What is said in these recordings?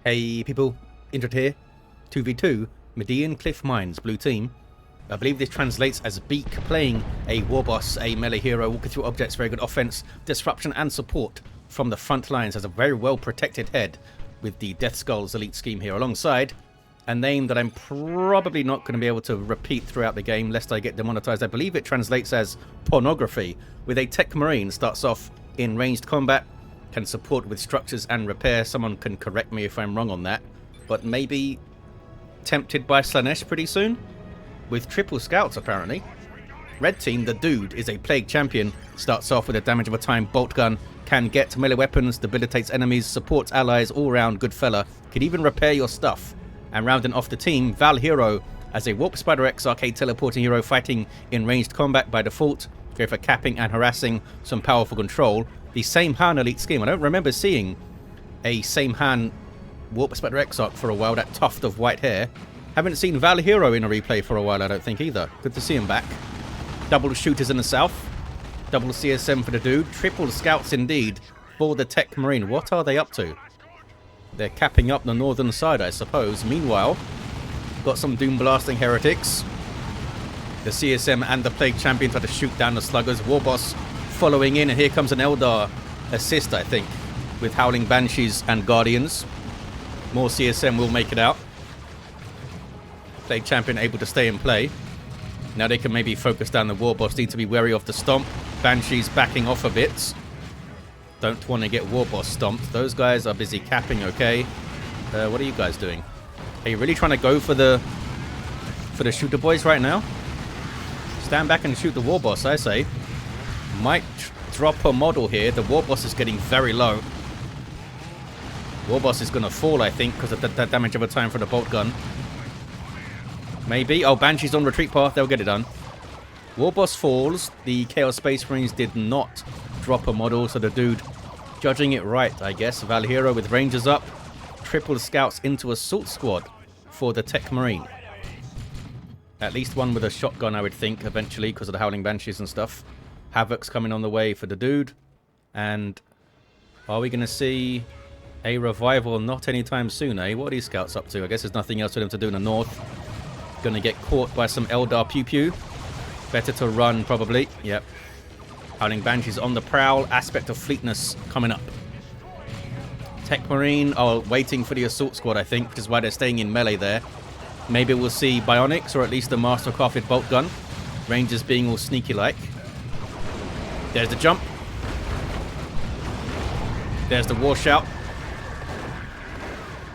Hey people, Injured here, 2v2, Median Cliff Mines, blue team. I believe this translates as Beak playing a Warboss, a melee hero, walking through objects, very good offense, disruption and support from the front lines, has a very well protected head with the Death Skulls elite scheme here alongside. A name that I'm probably not going to be able to repeat throughout the game lest I get demonetized. I believe it translates as Pornography, with a Techmarine, starts off in ranged combat, can support with structures and repair. Someone can correct me if I'm wrong on that, but maybe tempted by Slaanesh pretty soon? With triple scouts apparently. Red team, the dude, is a plague champion, starts off with a damage of a time bolt gun, can get melee weapons, debilitates enemies, supports allies, all round good fella, can even repair your stuff. And rounding off the team, Val.Hero as a Warp Spider Exarch, a teleporting hero fighting in ranged combat by default, go for capping and harassing, some powerful control. The same hand elite scheme. I don't remember seeing a same hand Warp Spider Exarch for a while, that tuft of white hair. Haven't seen Val.Hero in a replay for a while, I don't think either. Good to see him back. Double shooters in the south. Double CSM for the dude. Triple scouts indeed for the Techmarine. What are they up to? They're capping up the northern side, I suppose. Meanwhile, got some doom blasting heretics. The CSM and the Plague Champion try to shoot down the sluggers. Warboss following in, and here comes an Eldar assist, I think, with Howling Banshees and Guardians. More CSM will make it out. Plague Champion able to stay in play. Now they can maybe focus down the Warboss. Need to be wary of the stomp. Banshees backing off a bit. Don't want to get Warboss stomped. Those guys are busy capping, okay. What are you guys doing? Are you really trying to go for the shooter boys right now? Stand back and shoot the Warboss, I say. Might drop a model here. The Warboss is getting very low. Warboss is going to fall, I think, because of that damage over time for the bolt gun. Maybe. Oh, Banshee's on retreat path. They'll get it done. Warboss falls. The Chaos Space Marines did not drop a model, so the dude judging it right, I guess. Val.Hero with Rangers up. Triple scouts into Assault Squad for the Techmarine. At least one with a shotgun, I would think, eventually, because of the Howling Banshees and stuff. Havoc's coming on the way for the dude. And are we going to see a revival? Not anytime soon, eh? What are these scouts up to? I guess there's nothing else for them to do in the north. Going to get caught by some Eldar pew-pew. Better to run, probably. Yep. Howling Banshees on the prowl. Aspect of Fleetness coming up. Techmarine are waiting for the Assault Squad, I think, which is why they're staying in melee there. Maybe we'll see Bionics, or at least the Mastercrafted Bolt Gun. Rangers being all sneaky-like. There's the jump. There's the war shout.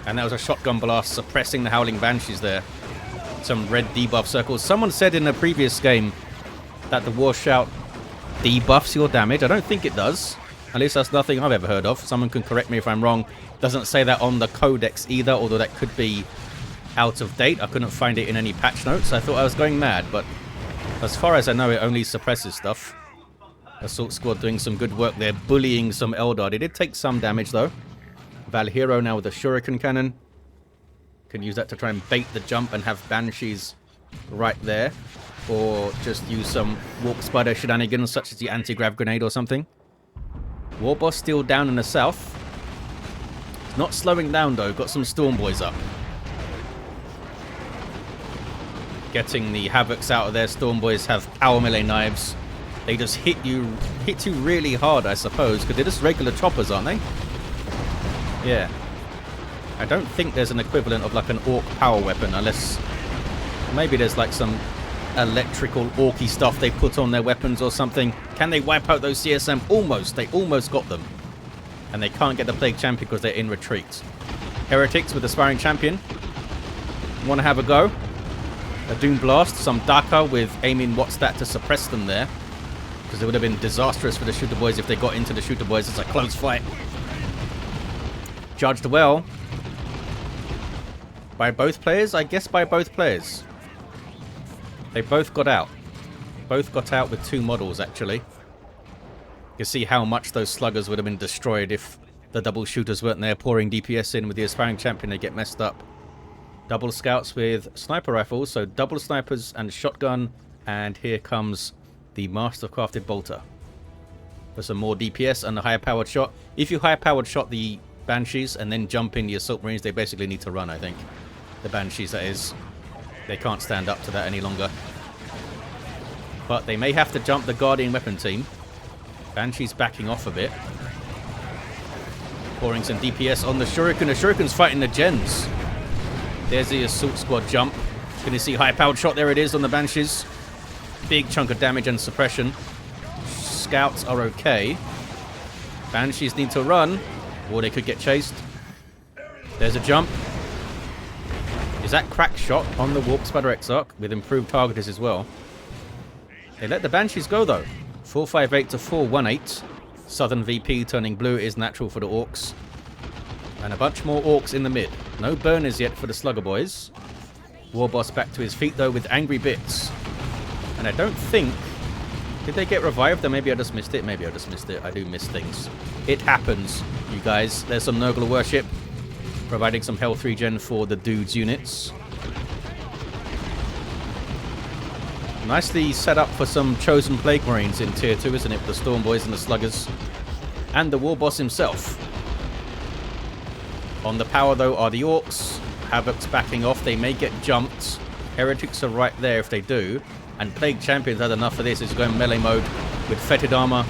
And that was a shotgun blast suppressing the Howling Banshees there. Some red debuff circles. Someone said in a previous game that the war shout debuffs your damage. I don't think it does. At least that's nothing I've ever heard of. Someone can correct me if I'm wrong. Doesn't say that on the codex either, although that could be out of date. I couldn't find it in any patch notes. I thought I was going mad, but as far as I know, it only suppresses stuff. Assault Squad doing some good work there, bullying some Eldar. They did take some damage though. Val.Hero now with a Shuriken Cannon. Can use that to try and bait the jump and have Banshees right there. Or just use some Warp Spider shenanigans such as the anti-grav grenade or something. Warboss still down in the south. Not slowing down though, got some Storm Boys up. Getting the Havocs out of there. Storm Boys have power melee knives. They just hit you really hard, I suppose, because they're just regular choppers, aren't they? Yeah. I don't think there's an equivalent of like an Orc power weapon, unless maybe there's like some electrical orky stuff they put on their weapons or something. Can they wipe out those CSM? Almost. They almost got them. And they can't get the Plague Champion because they're in retreat. Heretics with the Sparring Champion. Want to have a go? A Doom Blast. Some Daka with aiming what's that to suppress them there. Because it would have been disastrous for the Shooter Boys if they got into the Shooter Boys. It's a close fight. Judged well. By both players? I guess by both players. They both got out. Both got out with two models, actually. You can see how much those sluggers would have been destroyed if the double shooters weren't there pouring DPS in with the Aspiring Champion. They get messed up. Double scouts with sniper rifles, so double snipers and shotgun. And here comes the Mastercrafted Bolter for some more DPS and a higher powered shot. If you higher powered shot the Banshees and then jump in the Assault Marines. They basically need to run, I think. The Banshees, that is. They can't stand up to that any longer. But they may have to jump the Guardian Weapon Team. Banshees backing off a bit. Pouring some DPS on the Shuriken. The Shuriken's fighting the Gens. There's the Assault Squad jump. Can you see high-powered shot? There it is on the Banshees. Big chunk of damage and suppression. Scouts are okay. Banshees need to run, or they could get chased. There's a jump. Is that crack shot on the Warp Spider Exarch with improved targeters as well? They let the Banshees go though. 458 to 418. Southern VP turning blue is natural for the Orks. And a bunch more Orks in the mid. No burners yet for the Slugger Boys. Warboss back to his feet though with angry bits. And I don't think... Did they get revived? Or maybe I just missed it. Maybe I just missed it. I do miss things. It happens, you guys. There's some Nurgle worship. Providing some health regen for the dudes units. Nicely set up for some chosen Plague Marines in Tier 2, isn't it? The Storm Boys and the Sluggers. And the Warboss himself. On the power, though, are the Orks. Havoc's backing off. They may get jumped. Heretics are right there if they do. And Plague Champions had enough of this. It's going melee mode with Fetid Armor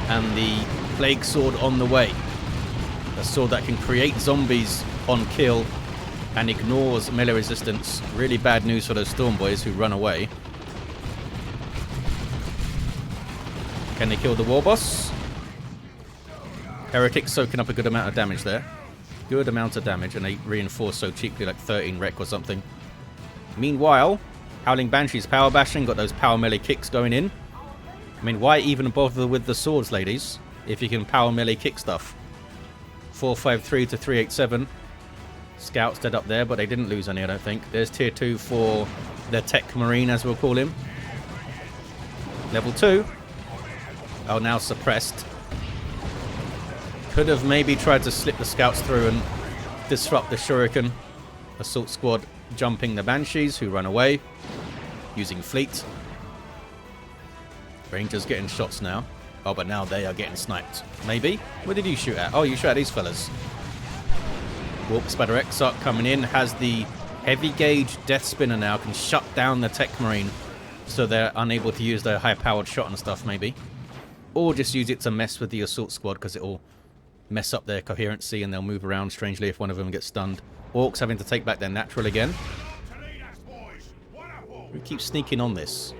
and the Plague Sword on the way. A sword that can create zombies on kill and ignores melee resistance. Really bad news for those Storm Boys who run away. Can they kill the Warboss? Heretics soaking up a good amount of damage there. Good amount of damage, and they reinforce so cheaply, like 13 wreck or something. Meanwhile, Howling Banshees power bashing, got those power melee kicks going in. I mean, why even bother with the swords, ladies, if you can power melee kick stuff? 453 to 387. Scouts dead up there, but they didn't lose any, I don't think. There's Tier 2 for the Techmarine, as we'll call him. Level 2. Oh, now suppressed. Could have maybe tried to slip the Scouts through and disrupt the Shuriken. Assault Squad jumping the Banshees, who run away. Using Fleet. Rangers getting shots now. Oh, but now they are getting sniped. Maybe? Where did you shoot at? Oh, you shot at these fellas. Warp Spider Exarch coming in. Has the heavy gauge Death Spinner now. Can shut down the Techmarine. So they're unable to use their high-powered shot and stuff, maybe. Or just use it to mess with the Assault Squad, because it'll mess up their coherency and they'll move around strangely if one of them gets stunned. Orcs having to take back their natural again. Who keeps sneaking on this?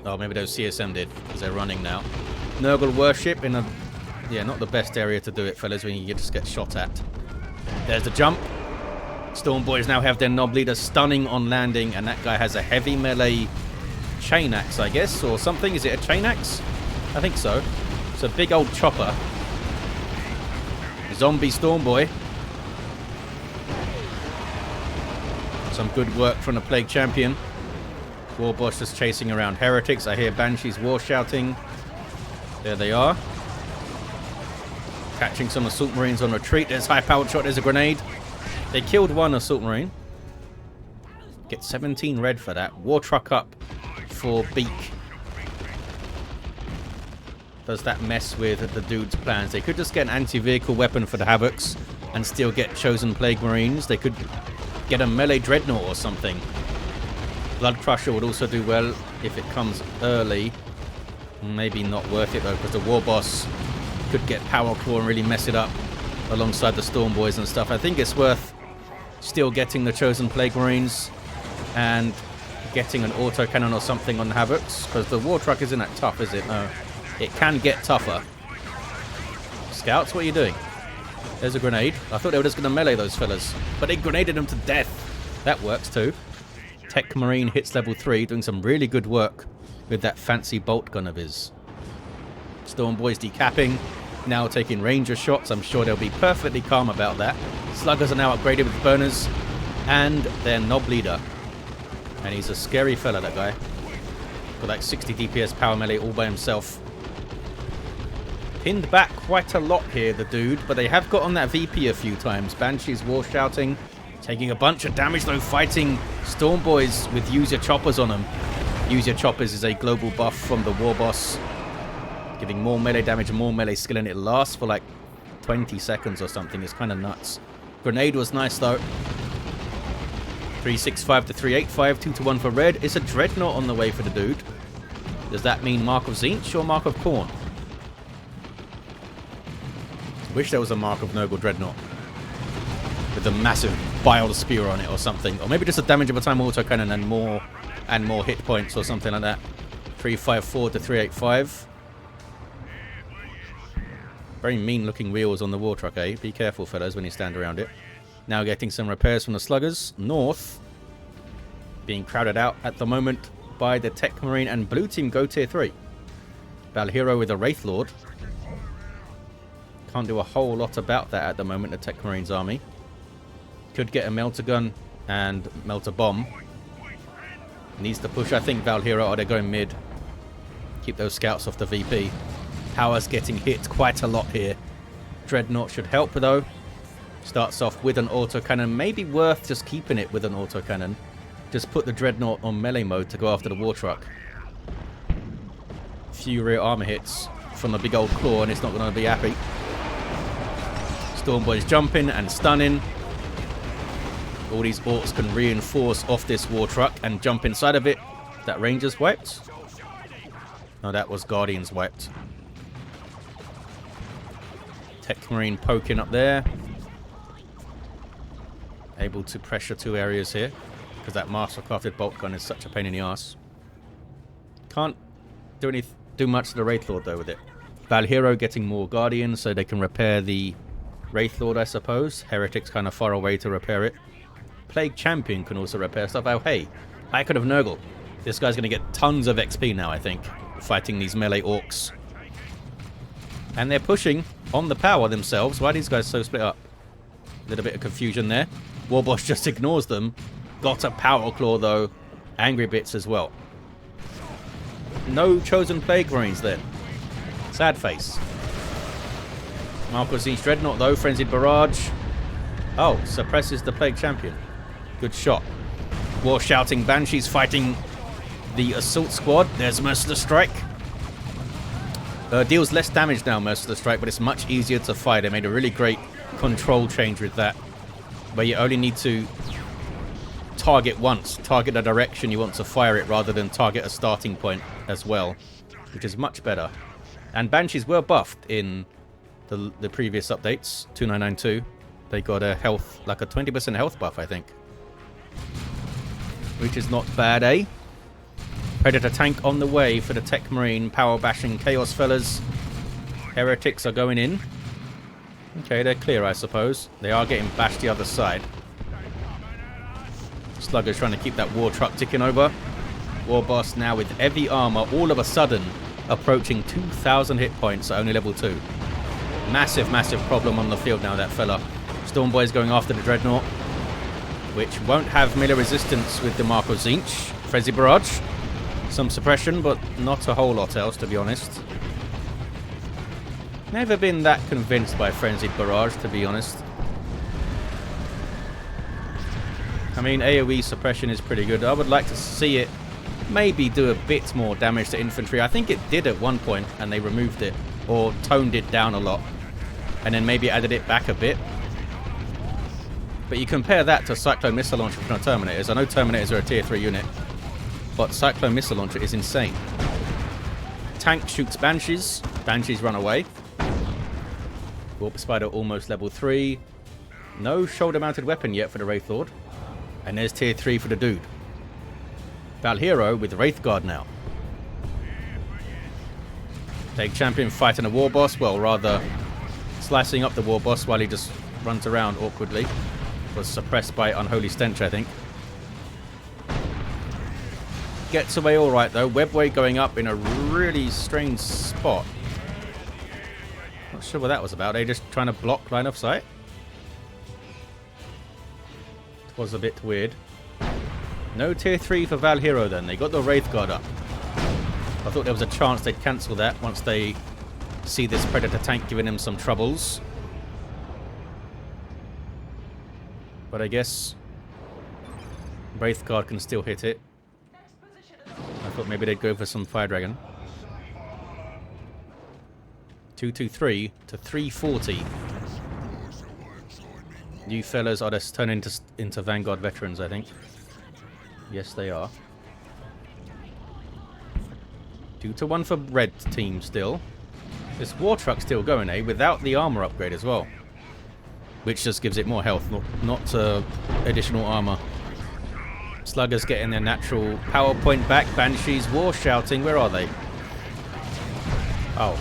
Oh, maybe those CSM did, because they're running now. Nurgle worship in a... Yeah, not the best area to do it, fellas, when you just get shot at. There's the jump. Storm Boys now have their Knob Leader stunning on landing, and that guy has a heavy melee chain axe, I guess, or something. Is it a chain axe? I think so. It's a big old chopper. Zombie Storm Boy. Some good work from the Plague Champion. Warboss just chasing around Heretics. I hear Banshees war shouting. There they are. Catching some Assault Marines on retreat. There's high-powered shot. There's a grenade. They killed one Assault Marine. Get 17 red for that. War truck up for Beak. Does that mess with the dude's plans? They could just get an anti-vehicle weapon for the Havocs and still get chosen Plague Marines. They could get a melee Dreadnought or something. Blood Crusher would also do well if it comes early. Maybe not worth it though, because the Warboss could get Power Claw and really mess it up alongside the Storm Boys and stuff. I think it's worth still getting the chosen Plague Marines and getting an autocannon or something on the Havocs, because the War Truck isn't that tough, is it? No. It can get tougher. Scouts, what are you doing? There's a grenade. I thought they were just going to melee those fellas, but they grenaded them to death. That works too. Techmarine hits level 3, doing some really good work with that fancy bolt gun of his. Storm Boys decapping, now taking ranger shots. I'm sure they'll be perfectly calm about that. Sluggers are now upgraded with burners and their Knob Leader. And he's a scary fella, that guy. Got like 60 DPS power melee all by himself. Pinned back quite a lot here, the dude, but they have got on that VP a few times. Banshees war shouting, taking a bunch of damage though, fighting Storm Boys with Use Your Choppers on them. Use Your Choppers is a global buff from the Warboss, giving more melee damage and more melee skill, and it lasts for like 20 seconds or something. It's kind of nuts. Grenade was nice though. 365 to 385, 2 to 1 for red. It's a Dreadnought on the way for the dude. Does that mean Mark of Tzeentch or Mark of Khorne? Wish there was a Mark of Noble Dreadnought with a massive Bile Spear on it or something. Or maybe just a damage over time autocannon and more hit points or something like that. 354 to 385. Very mean looking wheels on the war truck, eh? Be careful, fellas, when you stand around it. Now getting some repairs from the sluggers. North being crowded out at the moment by the Techmarine, and blue team go tier 3. Val.Hero with a Wraith Lord. Can't do a whole lot about that at the moment, the Techmarine's army. Could get a Melter Gun and Melter Bomb. Needs to push, I think, Val.Hero. Oh, they're going mid. Keep those scouts off the VP. Power's getting hit quite a lot here. Dreadnought should help, though. Starts off with an autocannon. Maybe worth just keeping it with an autocannon. Just put the Dreadnought on melee mode to go after the war truck. Few rear armor hits from the big old claw, and it's not going to be happy. Stormboy's jumping and stunning. All these Orks can reinforce off this war truck and jump inside of it. That Ranger's wiped? No, that was Guardian's wiped. Techmarine poking up there. Able to pressure 2 areas here, because that mastercrafted bolt gun is such a pain in the ass. Can't do much to the Wraith Lord though with it. Val.Hero getting more Guardians so they can repair the Wraith Lord, I suppose. Heretic's kind of far away to repair it. Plague Champion can also repair stuff. Oh hey, I could have Nurgle. This guy's going to get tons of XP now, I think, fighting these melee Orcs. And they're pushing on the power themselves. Why are these guys so split up? A little bit of confusion there. Warboss just ignores them. Got a Power Claw though. Angry Bits as well. No chosen Plague Marines then. Sad face. Mark of Tzeentch Dreadnought though. Frenzied Barrage. Oh, suppresses the Plague Champion. Good shot. War Shouting Banshees fighting the Assault Squad. There's Merciless Strike. Deals less damage now, Merciless Strike, but it's much easier to fight. They made a really great control change with that, where you only need to target once, target the direction you want to fire it rather than target a starting point as well, which is much better. And Banshees were buffed in the previous updates, 2992. They got a health, like a 20% health buff, I think, which is not bad, eh? Predator tank on the way for the Techmarine, power bashing Chaos fellas. Heretics are going in. Okay, they're clear, I suppose. They are getting bashed the other side. Slugger's trying to keep that war truck ticking over. Warboss now with heavy armor, all of a sudden approaching 2,000 hit points at only level 2. Massive, massive problem on the field now, that fella. Stormboy's going after the Dreadnought, which won't have melee resistance with the Mark of Tzeentch. Frenzy Barrage. Some suppression, but not a whole lot else, to be honest. Never been that convinced by Frenzied Barrage, to be honest. I mean, AoE suppression is pretty good. I would like to see it maybe do a bit more damage to infantry. I think it did at one point, and they removed it, or toned it down a lot, and then maybe added it back a bit. But you compare that to Cyclone Missile Launcher from Terminators. I know Terminators are a tier 3 unit, but Cyclone Missile Launcher is insane. Tank shoots Banshees. Banshees run away. Warp Spider almost level 3. No shoulder-mounted weapon yet for the Wraith Lord. And there's tier 3 for the dude. Val.Hero with Wraith Guard now. Plague Champion fighting a Warboss. Well, rather slicing up the Warboss while he just runs around awkwardly. Was suppressed by Unholy Stench, I think. Gets away alright though. Webway going up in a really strange spot. Not sure what that was about. Are they just trying to block line of sight? It was a bit weird. No tier 3 for Val.Hero then. They got the Wraith Guard up. I thought there was a chance they'd cancel that once they see this Predator tank giving them some troubles. But I guess Wraith Guard can still hit it. I thought maybe they'd go for some Fire Dragon. 223 to 340 You fellas are just turning into Vanguard veterans, I think. Yes, they are. 2-1 for red team still. This war truck still going, eh? Without the armor upgrade as well. Which just gives it more health, not additional armor. Sluggers getting their natural power point back. Banshees, war shouting. Where are they? Oh.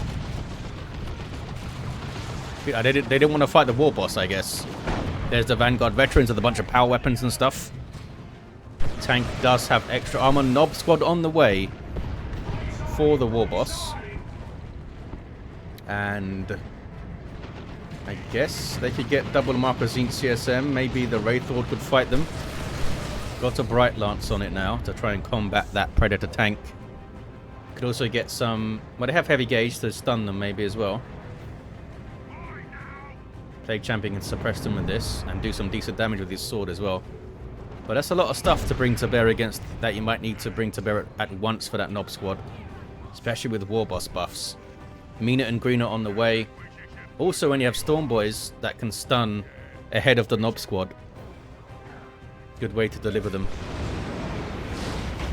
They didn't want to fight the Warboss, I guess. There's the Vanguard veterans with a bunch of power weapons and stuff. Tank does have extra armor. Nob squad on the way for the Warboss. And I guess they could get double Marquezine CSM. Maybe the Wraith Lord could fight them. Got a Bright Lance on it now to try and combat that Predator tank. Could also get some... Well, they have heavy gauge to stun them maybe as well. Plague Champion can suppress them with this and do some decent damage with his sword as well. But that's a lot of stuff to bring to bear against that you might need to bring to bear at once for that Nob squad. Especially with Warboss buffs. Mina and Greener on the way. Also when you have Storm Boys that can stun ahead of the Nob squad. Good way to deliver them.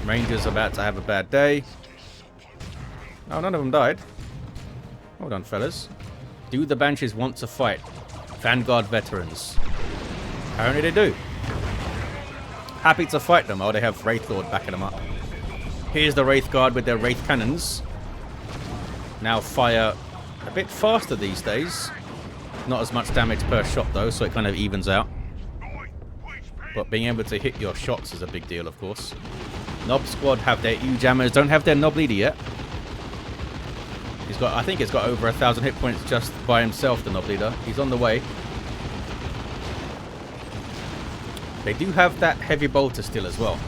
Rangers about to have a bad day. Oh, none of them died. Hold on, fellas. Do the Banshees want to fight Vanguard veterans? Apparently they do. Happy to fight them. Oh, they have Wraith Lord backing them up. Here's the Wraith Guard with their Wraith Cannons. Now fire a bit faster these days. Not as much damage per shot though, so it kind of evens out. But being able to hit your shots is a big deal, of course. Nob squad have their E-jammers. Don't have their Nob leader yet. He's got, I think he's got over 1,000 hit points just by himself, the Nob leader. He's on the way. They do have that heavy bolter still as well.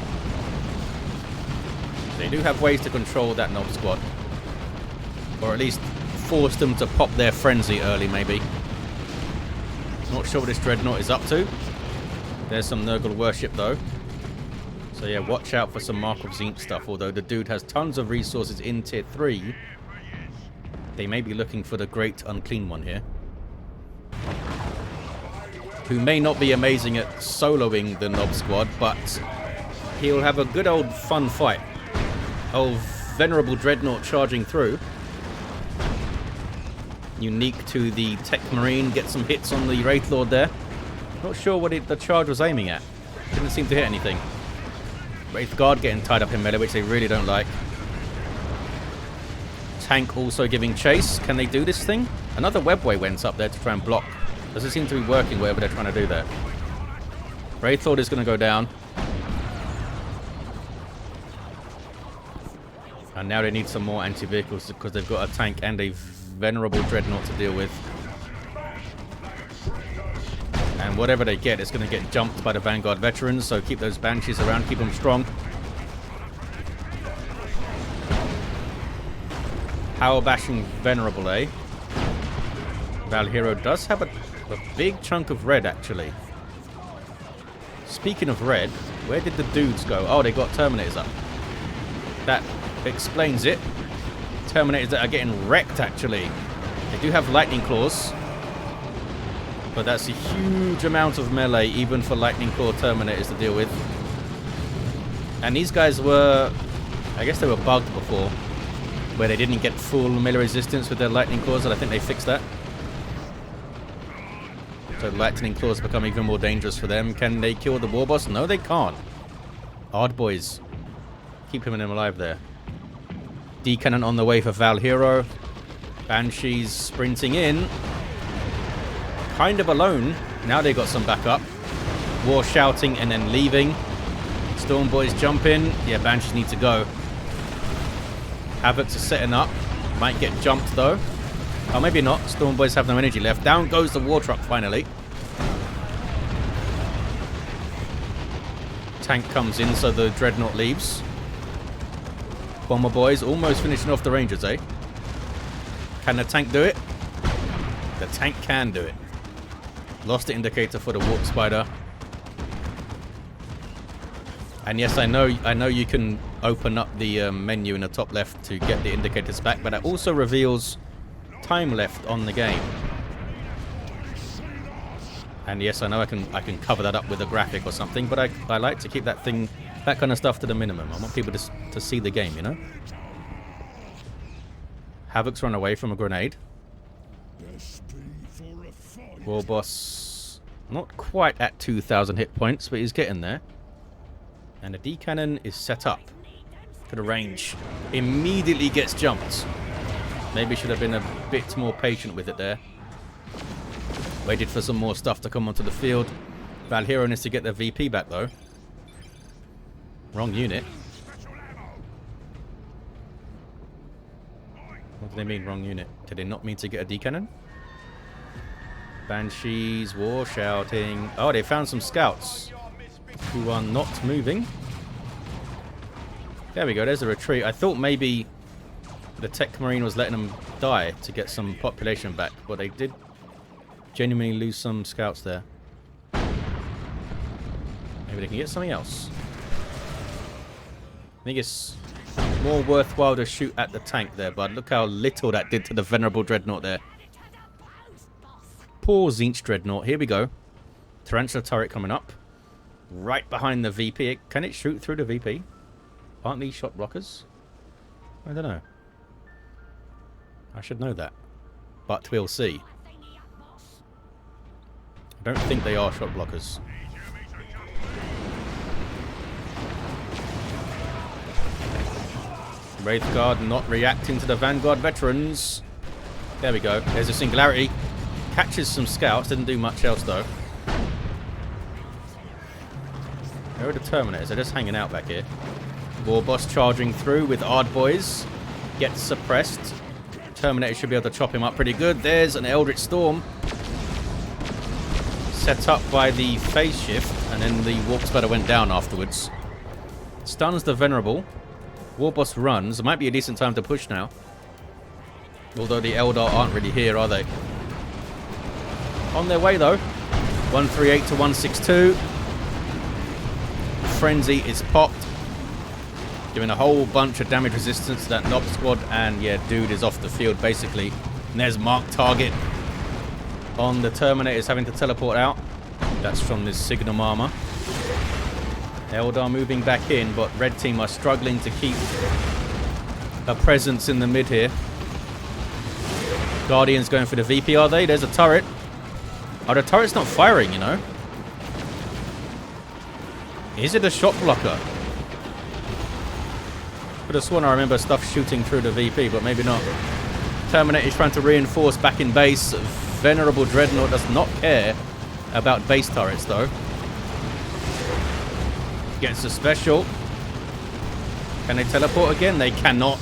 They do have ways to control that Nob squad. Or at least force them to pop their frenzy early, maybe. Not sure what this Dreadnought is up to. There's some Nurgle worship, though. So yeah, watch out for some Mark of Zinc stuff. Although the dude has tons of resources in tier 3. They may be looking for the Great Unclean One here. Who may not be amazing at soloing the Nob squad, but he'll have a good old fun fight. Old Venerable Dreadnought charging through. Unique to the Techmarine. Get some hits on the Wraith Lord there. Not sure what the charge was aiming at. Didn't seem to hit anything. Wraith Guard getting tied up in melee, which they really don't like. Tank also giving chase. Can they do this thing? Another webway went up there to try and block. Doesn't seem to be working wherever they're trying to do that. Wraith Lord is going to go down. And now they need some more anti-vehicles because they've got a tank and a Venerable Dreadnought to deal with. And whatever they get, it's going to get jumped by the Vanguard veterans, so keep those Banshees around, keep them strong. Power bashing Venerable, eh? Val.Hero does have a big chunk of red, actually. Speaking of red, where did the dudes go? Oh, they got Terminators up. That explains it. Terminators that are getting wrecked, actually. They do have Lightning Claws. But that's a huge amount of melee, even for Lightning Claw Terminators to deal with. And these guys were... I guess they were bugged before. Where they didn't get full melee resistance with their Lightning Claws, and I think they fixed that. So Lightning Claws become even more dangerous for them. Can they kill the Warboss? No, they can't. Hard boys. Keep him alive there. D-Cannon on the way for Val.Hero. Banshees sprinting in. Kind of alone. Now they got some backup. War shouting and then leaving. Storm Boys jump in. Yeah, Banshees need to go. Havocs are setting up. Might get jumped though. Oh, maybe not. Storm Boys have no energy left. Down goes the war truck finally. Tank comes in, so the Dreadnought leaves. Bomber Boys almost finishing off the Rangers, eh? Can the tank do it? The tank can do it. Lost the indicator for the Warp Spider. And yes, I know you can open up the menu in the top left to get the indicators back, but it also reveals time left on the game. And yes, I know I can cover that up with a graphic or something, but I like to keep that kind of stuff to the minimum. I want people to see the game, you know? Havoc's run away from a grenade. Warboss not quite at 2,000 hit points, but he's getting there. And the D-cannon is set up for the range. Immediately gets jumped. Maybe should have been a bit more patient with it there. Waited for some more stuff to come onto the field. Val.Hero needs to get their VP back, though. Wrong unit. What do they mean, wrong unit? Did they not mean to get a D-cannon? Banshees, war shouting. Oh, they found some scouts who are not moving. There we go, there's a retreat. I thought maybe the Techmarine was letting them die to get some population back, but they did genuinely lose some scouts there. Maybe they can get something else. I think it's more worthwhile to shoot at the tank there, bud. Look how little that did to the Venerable Dreadnought there. Poor Tzeentch Dreadnought. Here we go. Tarantula turret coming up. Right behind the VP. Can it shoot through the VP? Aren't these shot blockers? I don't know. I should know that. But we'll see. I don't think they are shot blockers. Wraithguard not reacting to the Vanguard veterans. There we go. There's a singularity. Catches some scouts. Didn't do much else though. Where are the Terminators? They're just hanging out back here. Warboss charging through with Ard Boys. Gets suppressed. Terminator should be able to chop him up pretty good. There's an Eldritch Storm. Set up by the phase shift. And then the Warp Sputter went down afterwards. Stuns the Venerable. Warboss runs. It might be a decent time to push now. Although the Eldar aren't really here, are they? On their way, though. 138 to 162. Frenzy is popped. Doing a whole bunch of damage resistance to that Nob Squad. And, yeah, dude is off the field, basically. And there's marked target on the Terminators having to teleport out. That's from this Signum armor. Eldar moving back in, but red team are struggling to keep a presence in the mid here. Guardians going for the VP, are they? There's a turret. Oh, the turret's not firing, you know. Is it a shot blocker? Could have sworn I remember stuff shooting through the VP, but maybe not. Terminator is trying to reinforce back in base. Venerable Dreadnought does not care about base turrets, though. Gets a special. Can they teleport again? They cannot.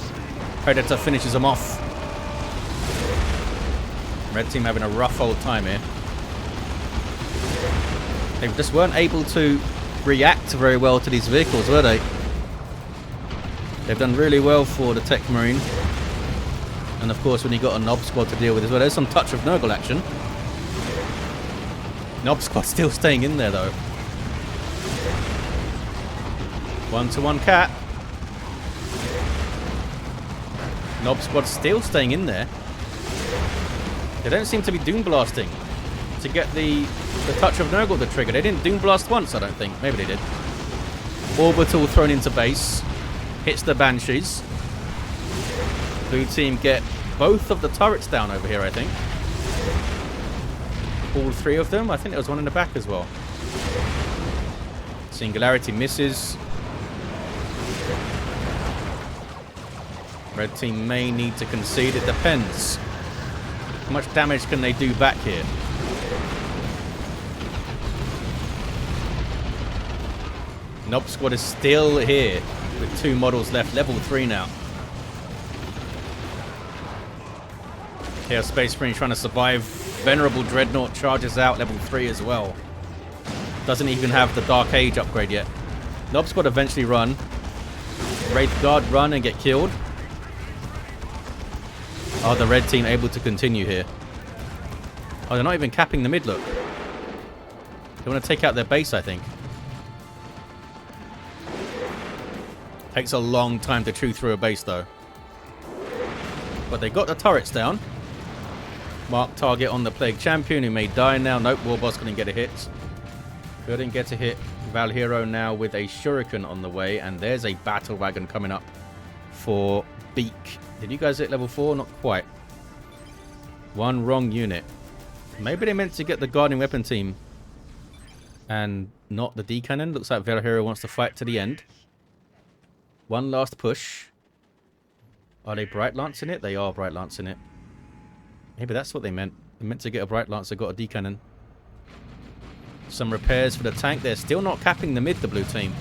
Predator finishes them off. Red team having a rough old time here. They just weren't able to react very well to these vehicles, were they? They've done really well for the Techmarine. And of course, when you got a Nob Squad to deal with as well, there's some touch of Nurgle action. Nob Squad still staying in there, though. 1-to-1 cat. Nob Squad still staying in there. They don't seem to be Doom Blasting to get the touch of Nurgle to trigger. They didn't Doom Blast once, I don't think. Maybe they did. Orbital thrown into base. Hits the Banshees. Blue team get both of the turrets down over here, I think. All three of them. I think there was one in the back as well. Singularity misses. Red team may need to concede. It depends. How much damage can they do back here? Nob Squad is still here with 2 models left. Level 3 now. Chaos Space Marine trying to survive. Venerable Dreadnought charges out. Level 3 as well. Doesn't even have the Dark Age upgrade yet. Nob Squad eventually run. Wraith Guard run and get killed. Are the red team able to continue here? Oh, they're not even capping the mid, look. They want to take out their base, I think. Takes a long time to chew through a base, though. But they got the turrets down. Mark target on the Plague Champion, who may die now. Nope, Warboss couldn't get a hit. Couldn't get a hit. Val.Hero now with a Shuriken on the way. And there's a Battle Wagon coming up for Beak. Did you guys hit level 4? Not quite. One wrong unit. Maybe they meant to get the Guardian Weapon team and not the D-Cannon. Looks like Val.Hero wants to fight to the end. One last push. Are they Bright Lancing it? They are Bright Lancing it. Maybe that's what they meant. They meant to get a Bright Lancer, got a D-Cannon. Some repairs for the tank. They're still not capping the mid, the blue team.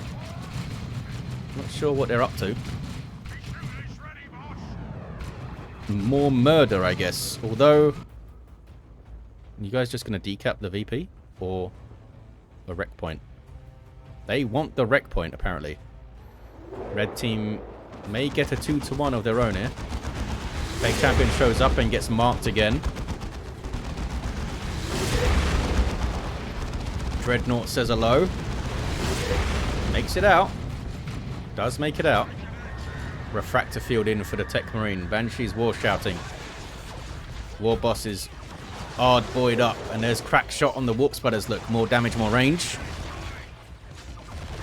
Not sure what they're up to. More murder, I guess. Although, you guys just going to decap the VP? Or a wreck point? They want the wreck point, apparently. Red team may get a 2-to-1 of their own here. Big Champion shows up and gets marked again. Dreadnought says hello. Makes it out. Does make it out. Refractor field in for the Techmarine. Banshee's war shouting. Warboss is hard buoyed up. And there's crack shot on the Warp Sputters. Look, more damage, more range.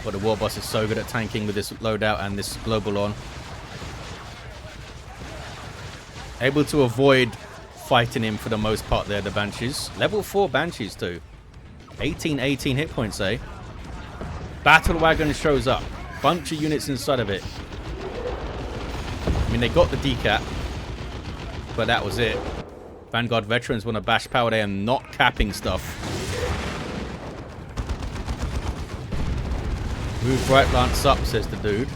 But the Warboss is so good at tanking with this loadout and this global on. Able to avoid fighting him for the most part there, the Banshees. Level 4 Banshees too. 18 hit points, eh? Battle Wagon shows up. Bunch of units inside of it. I mean, they got the decap, but that was it. Vanguard veterans want to bash power. They are not capping stuff. Move Bright Lance up, says the dude.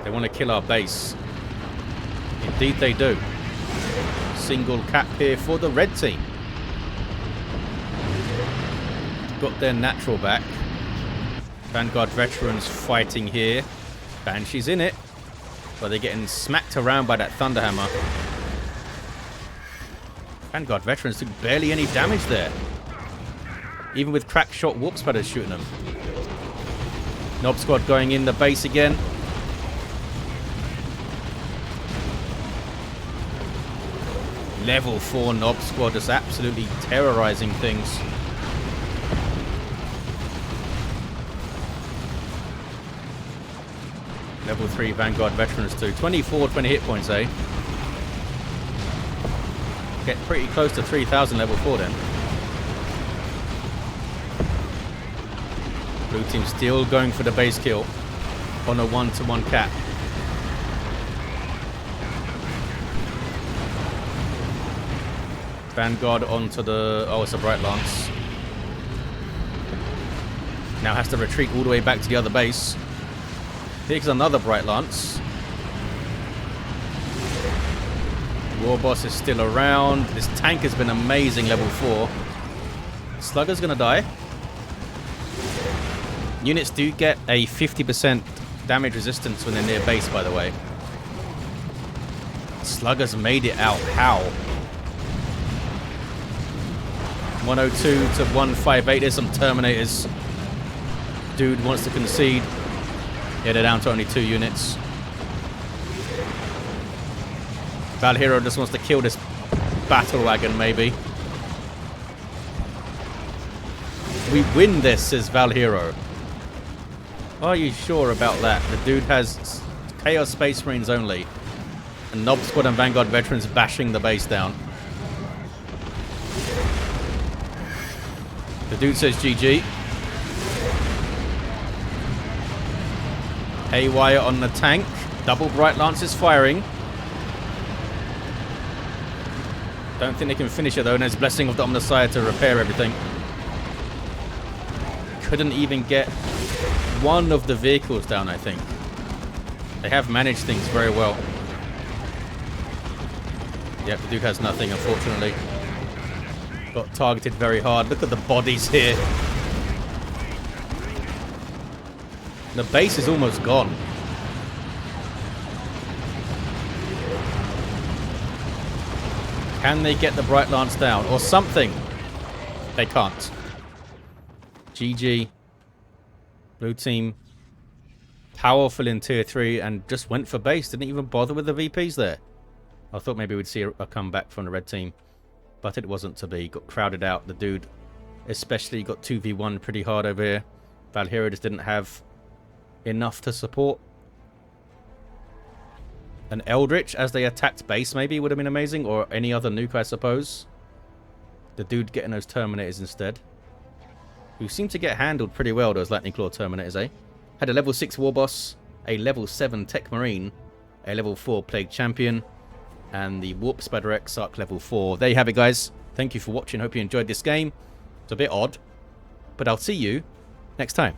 They want to kill our base. Indeed they do. Single cap here for the red team. Got their natural back. Vanguard veterans fighting here. Banshee's in it. But they're getting smacked around by that Thunderhammer. Vanguard veterans took barely any damage there. Even with crack shot Warp Sputters shooting them. Nob Squad going in the base again. Level 4 Nob Squad is absolutely terrorizing things. Level 3 Vanguard veterans too. 20 hit points, eh? Get pretty close to 3,000 level 4 then. Blue team still going for the base kill on a 1-to-1 cap. Vanguard onto the... Oh, it's a Bright Lance. Now has to retreat all the way back to the other base. Here's another Bright Lance. Warboss is still around. This tank has been amazing, level 4. Slugger's going to die. Units do get a 50% damage resistance when they're near base, by the way. Slugger's made it out. How? 102 to 158. There's some Terminators. Dude wants to concede. Yeah, they're down to only 2 units. Val.Hero just wants to kill this Battle Wagon, maybe. We win this, says Val.Hero. Are you sure about that? The dude has Chaos Space Marines only. And Nob Squad and Vanguard veterans bashing the base down. The dude says GG. Haywire on the tank. Double Bright Lances firing. Don't think they can finish it though. And there's Blessing of the Omnissiah to repair everything. Couldn't even get one of the vehicles down, I think. They have managed things very well. Yep, the Duke has nothing, unfortunately. Got targeted very hard. Look at the bodies here. The base is almost gone. Can they get the Bright Lance down? Or something? They can't. GG. Blue team. Powerful in tier 3 and just went for base. Didn't even bother with the VPs there. I thought maybe we'd see a comeback from the red team, but it wasn't to be. Got crowded out. The dude especially got 2v1 pretty hard over here. Val.Hero just didn't have enough to support. An Eldritch as they attacked base maybe would have been amazing, or any other nuke, I suppose. The dude getting those Terminators instead, who seemed to get handled pretty well, those Lightning Claw Terminators, eh? Had a level 6 Warboss, a level 7 Techmarine, a level 4 Plague Champion, and the Warp Spider Exarch level 4. There you have it, guys. Thank you for watching. Hope you enjoyed this game. It's a bit odd, but I'll see you next time.